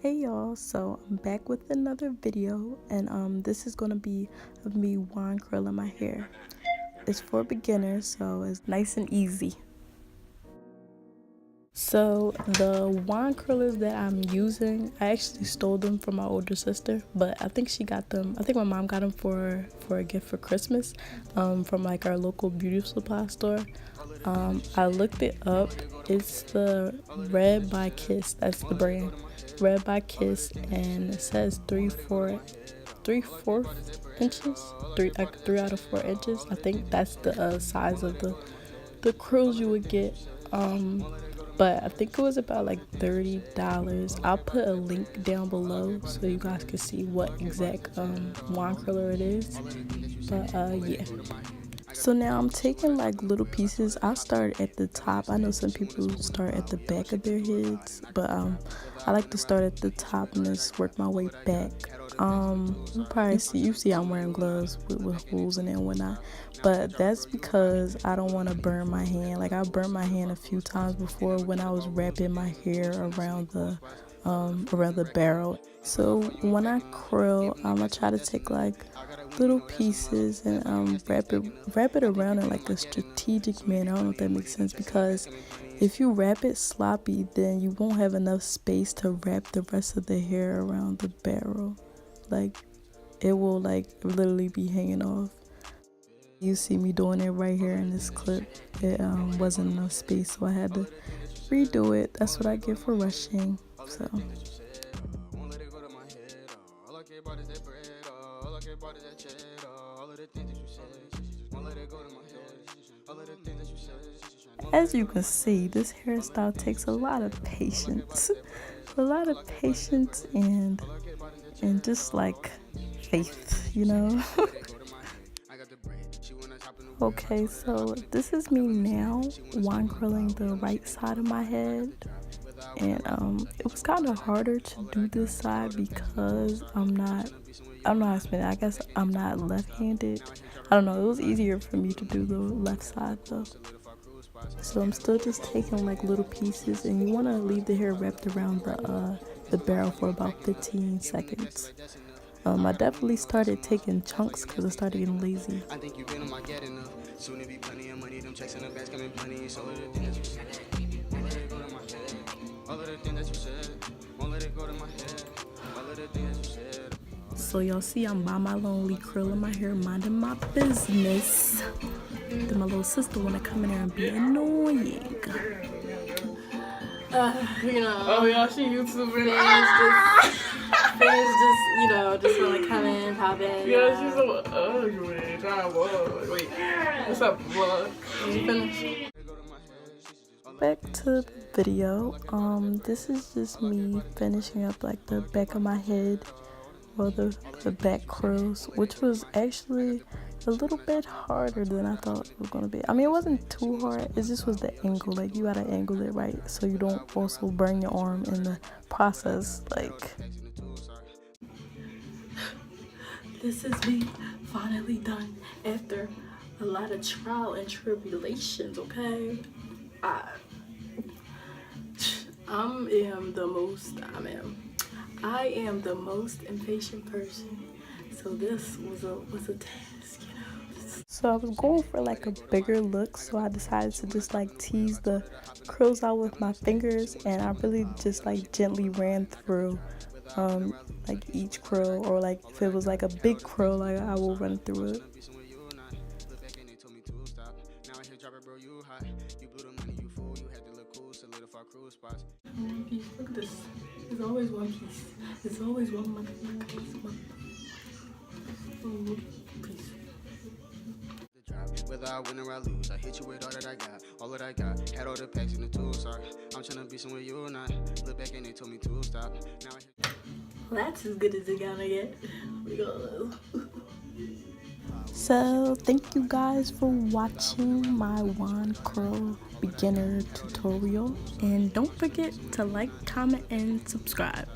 Hey y'all, so I'm back with another video, and this is gonna be of me wand curling my hair. It's for beginners, so it's nice and easy. So the wand curlers that I'm using, I actually stole them from my older sister, but I think she got them. I think my mom got them for a gift for Christmas, from like our local beauty supply store. I looked it up. It's the Red by Kiss. That's the brand. Red by Kiss, and it says 3/4 inches, like 3 out of 4 inches. I think that's the size of the curls you would get. But I think it was about like $30. I'll put a link down below so you guys can see what exact wand curler it is. But yeah. So now I'm taking like little pieces. I'll start at the top. I know some people start at the back of their heads, but I like to start at the top and just work my way back. You probably see I'm wearing gloves with holes in it and whatnot, but that's because I don't want to burn my hand. Like I burnt my hand a few times before when I was wrapping my hair around the barrel. So when I curl, I'm gonna try to take like little pieces and wrap it around in like a strategic manner. I don't know if that makes sense, because if you wrap it sloppy, then you won't have enough space to wrap the rest of the hair around the barrel. Like it will like literally be hanging off. You see me doing it right here in this clip. It wasn't enough space, so I had to redo it. That's what I get for rushing. So as you can see, this hairstyle takes a lot of patience. A lot of patience and just like faith, you know. Okay, so this is me now wand curling the right side of my head, and it was kind of harder to do this side because I don't know how to explain it. I guess I'm not left-handed. I don't know, it was easier for me to do the left side though. So I'm still just taking like little pieces, and you want to leave the hair wrapped around the barrel for about 15 seconds. I definitely started taking chunks because I started getting lazy. So y'all see I'm by my lonely curling my hair, minding my business. Then my little sister wanna come in there and be annoying. Oh yeah, she YouTubing. Fans just wanna come in, pop in. Yeah, she's so ugly. Trying to vlog. Wait, what's up, vlog? Did you finish? Back to the video. This is just me finishing up like the back of my head, or the back curls, which was actually a little bit harder than I thought it was gonna be. I mean, it wasn't too hard, it just was the angle. Like you gotta angle it right so you don't also burn your arm in the process. Like this is me finally done after a lot of trial and tribulations. Okay, I am the most impatient person, so this was a task, you know. So I was going for like a bigger look, so I decided to just like tease the curls out with my fingers, and I really just like gently ran through like each curl, or like if it was like a big curl, like I will run through it. Look at this. There's always one piece. There's always one piece. Whether I win or I lose, I hit you with all that I got, had all the packs in the tools, sorry. I'm trying to be somewhere you're not. Look back and they told me to stop. Now well, that's as good as it gonna get. We go. So thank you guys for watching my wand curl beginner tutorial, and don't forget to like, comment, and subscribe.